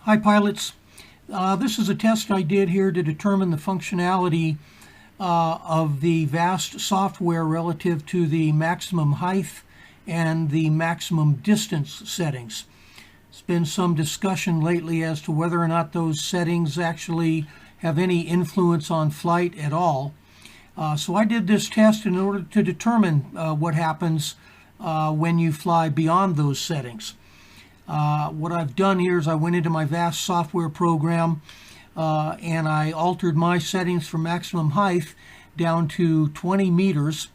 Hi pilots, this is a test I did here to determine the functionality of the VAST software relative to the maximum height and the maximum distance settings. There's been some discussion lately as to whether or not those settings actually have any influence on flight at all. So I did this test in order to determine what happens when you fly beyond those settings. What I've done here is I went into my VAST software program and I altered my settings for maximum height down to 20 meters.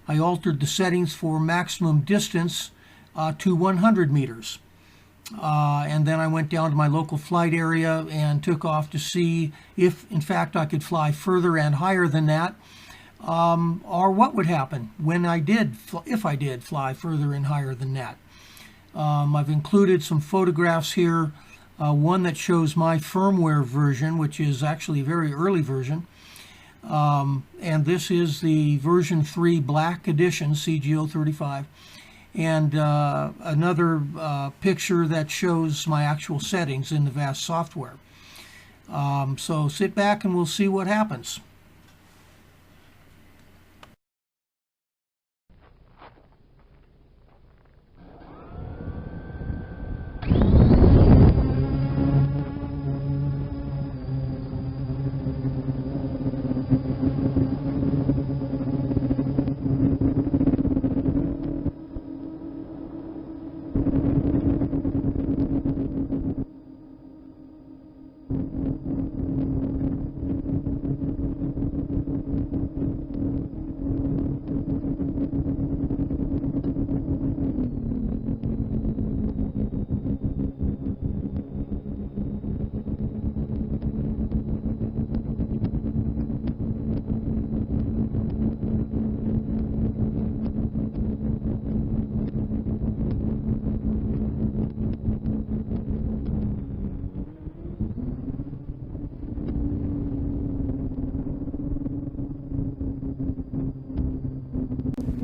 I altered the settings for maximum distance to 100 meters. And then I went down to my local flight area and took off to see if, in fact, I could fly further and higher than that, or what would happen when if I did fly further and higher than that. I've included some photographs here, one that shows my firmware version, which is actually a very early version. And this is the version 3 Black Edition, CG035. And another picture that shows my actual settings in the VAST software. So sit back and we'll see what happens.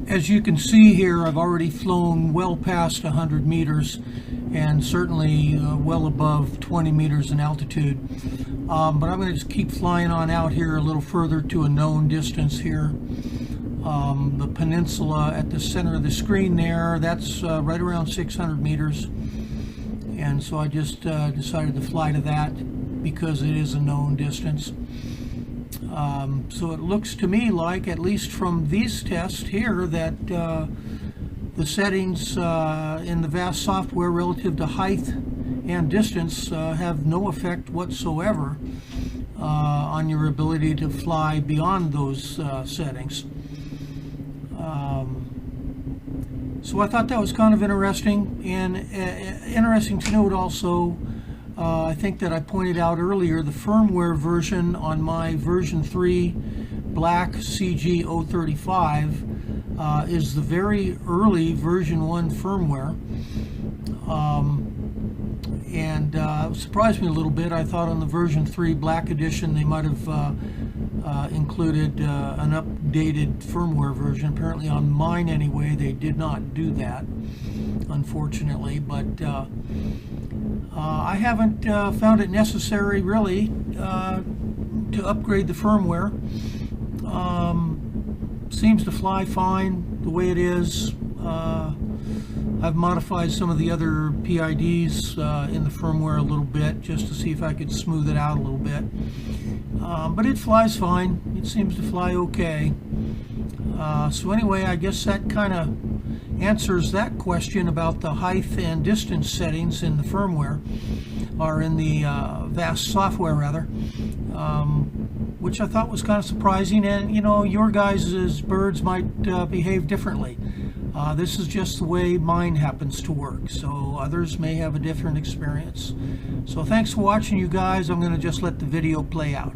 As you can see here, I've already flown well past 100 meters and certainly well above 20 meters in altitude. But I'm going to just keep flying on out here a little further to a known distance here. The peninsula at the center of the screen there, that's right around 600 meters. And so I just decided to fly to that because it is a known distance. So it looks to me like, at least from these tests here, that the settings in the VAST software relative to height and distance have no effect whatsoever on your ability to fly beyond those settings. So I thought that was kind of interesting, and interesting to note also, I think that I pointed out earlier, the firmware version on my version 3 Black CG035 is the very early version 1 firmware. And it surprised me a little bit. I thought on the version 3 Black Edition they might have included an updated firmware version. Apparently on mine anyway they did not do that, unfortunately, but I haven't found it necessary really to upgrade the firmware. Seems to fly fine the way it is. I've modified some of the other PIDs in the firmware a little bit just to see if I could smooth it out a little bit. But it flies fine. It seems to fly okay. So anyway, I guess that kind of answers that question about the height and distance settings in the firmware, or in the VAST software rather, which I thought was kind of surprising. And you know, your guys' birds might behave differently. This is just the way mine happens to work, so others may have a different experience. So thanks for watching, you guys. I'm going to just let the video play out.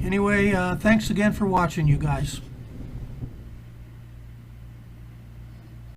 Anyway, thanks again for watching, you guys.